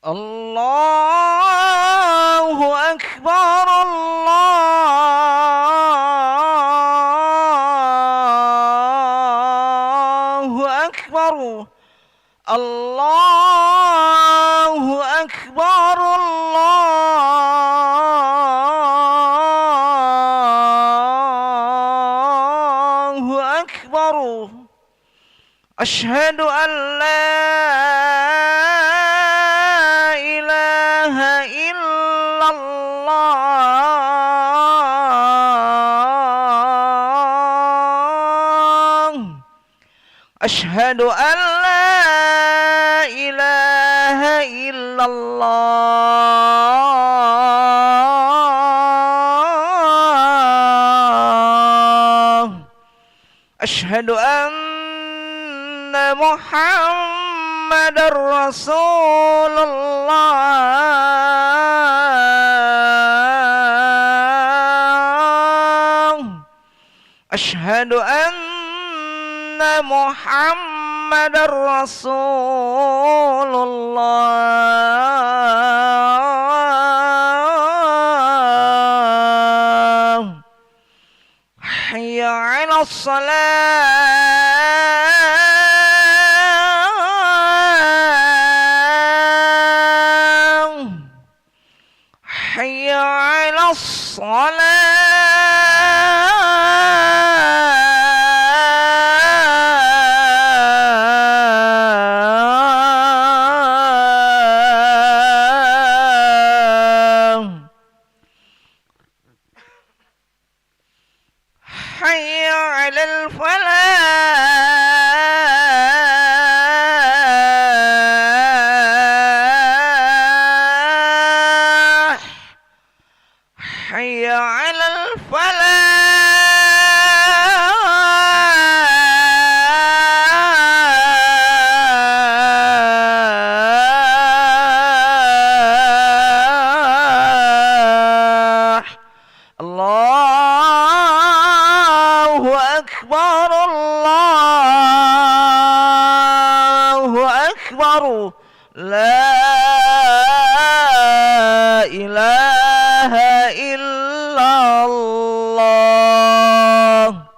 الله أكبر الله أكبر الله أكبر الله أكبر أشهد أن لا إله إلا الله أشهد أن لا إله إلا الله أشهد أن محمد رسول الله أشهد أن محمد رسول الله حي على الصلاة حي على الصلاة حي على الفلاح حي على الفلاح الله أكبر الله أكبر لا إله إلا الله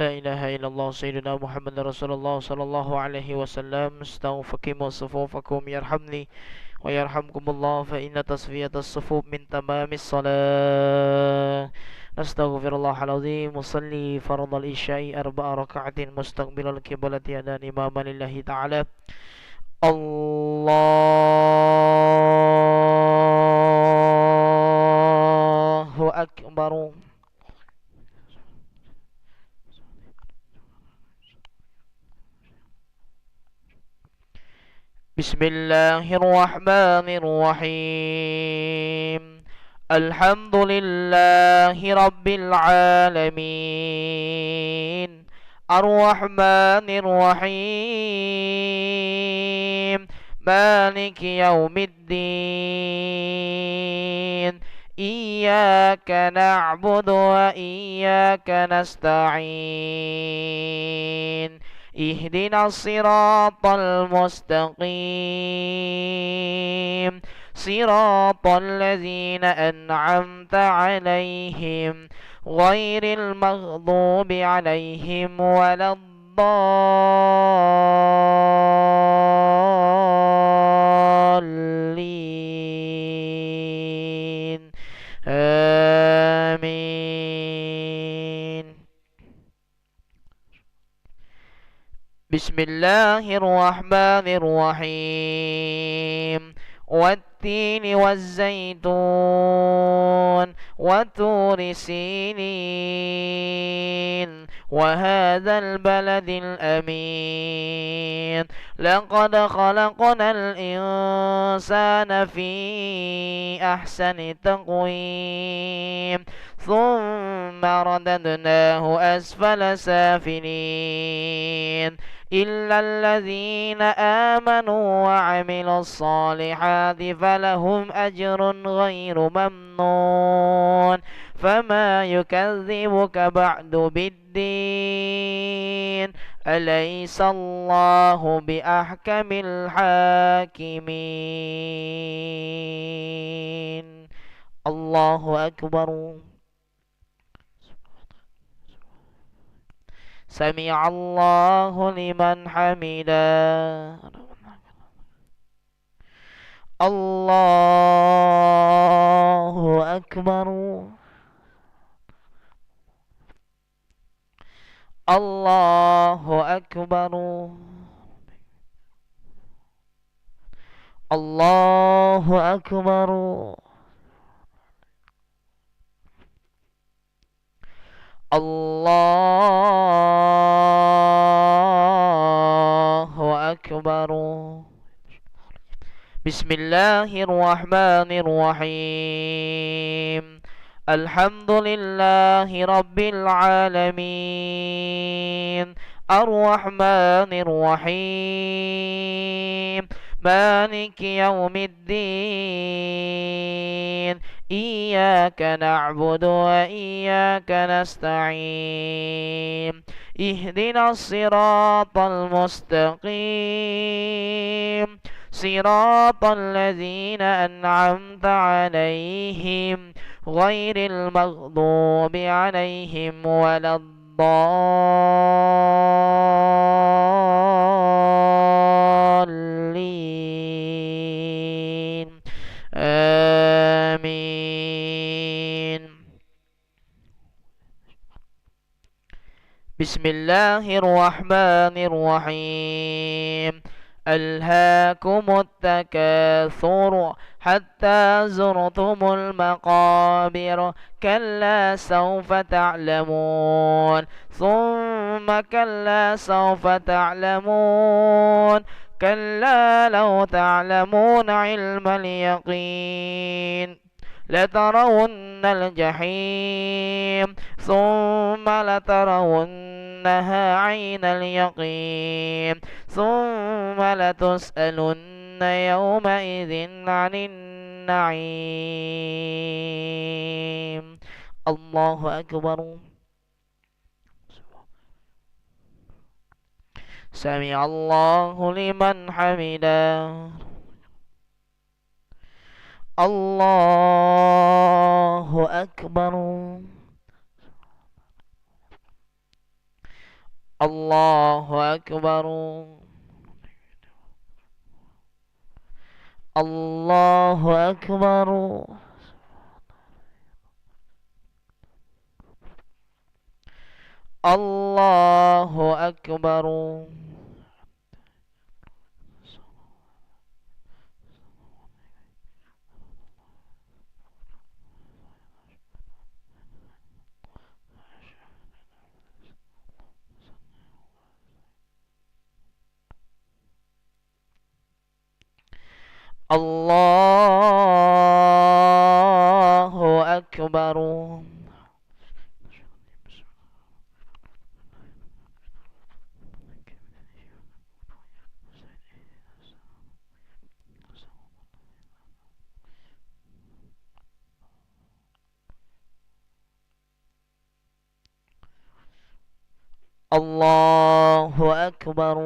لا إله إلا الله سيدنا محمد رسول الله صلى الله عليه وسلم. استووا فقيموا صفوفكم يرحمني ويرحمكم الله، فإن تصفية الصفوف من تمام الصلاة. نستغفر الله العظيم. وصلي فرض العشاء 4 ركعات مستقبل القبلة أذان إماما لله تعالى. الله أكبر. بسم الله الرحمن الرحيم. الحمد لله رب العالمين، الرحمن الرحيم، مالك يوم الدين. إياك نعبد وإياك نستعين. اهدنا الصراط المستقيم، صراط الذين أنعمت عليهم غير المغضوب عليهم ولا الضالين. آمين. بسم الله الرحمن الرحيم. والتين والزيتون وطور سينين وهذا البلد الأمين. لقد خلقنا الإنسان في أحسن تقويم ثم رددناه أسفل سافلين إلا الذين آمنوا وعملوا الصالحات فلهم أجر غير ممنون. فما يكذبك بعد بالدين؟ أليس الله بأحكم الحاكمين؟ الله أكبر. سمع الله لمن حمده. الله أكبر. الله أكبر. الله أكبر. الله أكبر. بسم الله الرحمن الرحيم. الحمد لله رب العالمين، الرحمن الرحيم، مالك يوم الدين. إياك نعبد وإياك نستعين. اهدنا الصراط المستقيم، صراط الذين أنعمت عليهم غير المغضوب عليهم ولا الضالين. آمين. بسم الله الرحمن الرحيم. ألهاكم التكاثر حتى زرتم المقابر كلا سوف تعلمون ثم كلا سوف تعلمون كلا لو تعلمون علم اليقين لترون الجحيم ثم لترونها عين اليقين ثم لتسألن يومئذ عن النعيم. الله أكبر. سمع الله لمن حمده. الله أكبر. Allahu Akbar. Allahu Akbar. Allahu Akbar. Allahu Akbar. Allahu Akbar.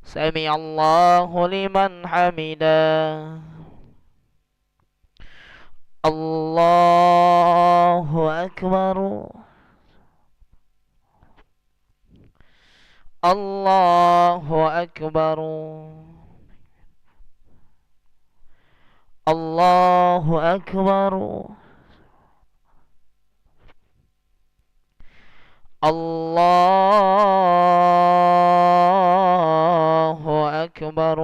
Sami Allahu liman hamidah. Allahu Akbar. Allahu Akbar. Allahu Akbar. Allahu Akbar.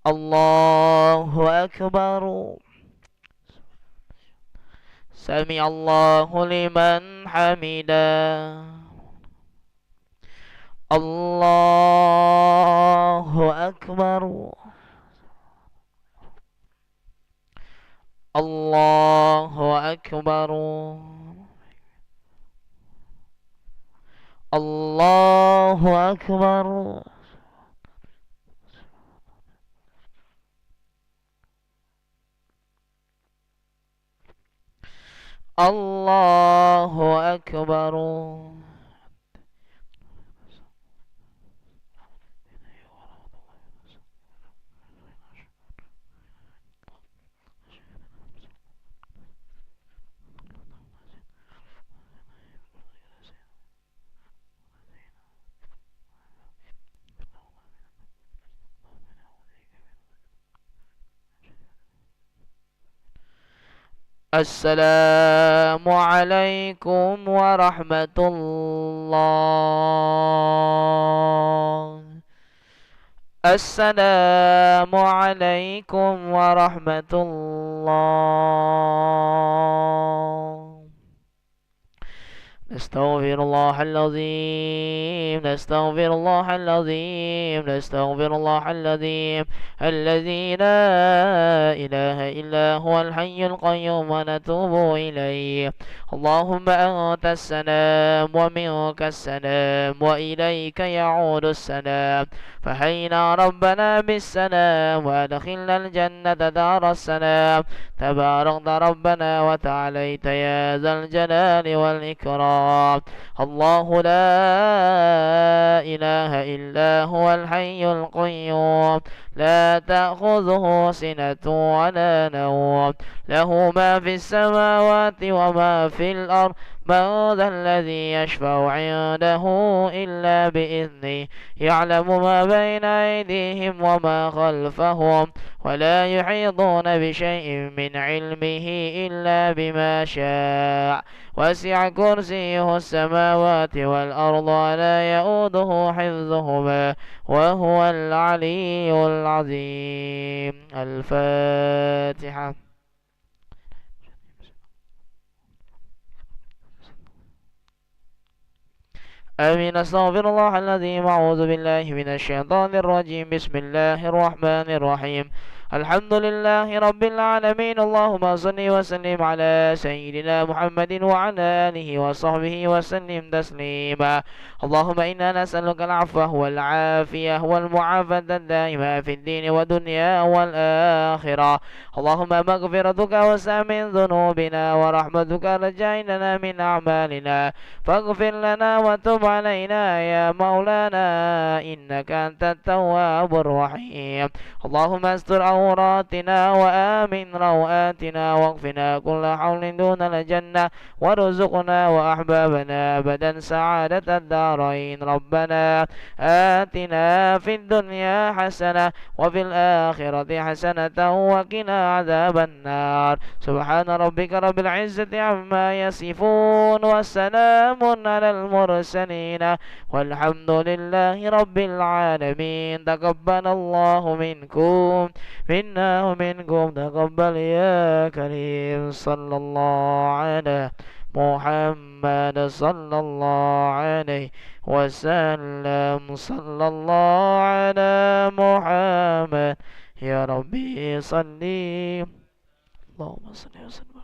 Allahu Akbar. Sami Allahu liman hamidah. Allahu Akbar. Allahu Akbar. Allahu Akbar. Allahu Akbar. السلام عليكم ورحمة الله. السلام عليكم ورحمة الله. نستغفر الله العظيم. نستغفر الله العظيم. نستغفر الله العظيم الذي لا إله إلا هو الحي القيوم ونتوب إليه. اللهم أنت السلام ومنك السلام وإليك يعود السلام. فحينا ربنا بالسلام وأدخلنا الجنة دار السلام. تباركت ربنا وتعاليت يا ذا الجلال والإكرام. الله لا إله إلا هو الحي القيوم لا تأخذه سنة ولا نوم له ما في السماوات وما في الأرض. من ذا الذي يشفع عنده إلا بإذنه يعلم ما بين أيديهم وما خلفهم ولا يحيطون بشيء من علمه إلا بما شاء. وسع كرسيه السماوات والأرض ولا يؤوده حفظهما وهو العلي العظيم. الفاتحة. آمين. أستغفر الله العظيم. أعوذ بالله من الشيطان الرجيم. بسم الله الرحمن الرحيم. الحمد لله رب العالمين. اللهم صل وسلم على سيدنا محمد وعلى آله وصحبه وسلم تسليما. اللهم إنا نسألك العفو والعافية والمعافاة الدائمة في الدين والدنيا والآخرة. اللهم مغفرتك وسع من ذنوبنا ورحمتك رجاء لنا من أعمالنا، فاغفر لنا وتب علينا يا مولانا إنك أنت التواب الرحيم. اللهم استر عوراتنا وآمن روآتنا واكفنا كل حول دون الجنة، وارزقنا وأحبابنا أبدا سعادة الدارين. ربنا آتنا في الدنيا حسنة وفي الآخرة حسنة وقنا عذاب النار. سبحان ربك رب العزة عما يصفون والسلام على المرسلين والحمد لله رب العالمين. تقبل الله منكم منا ومنكم تقبل يا كريم. صلى الله على محمد صلى الله عليه وسلم. صلى الله على محمد يا ربي صلي. اللهم صل وسلم.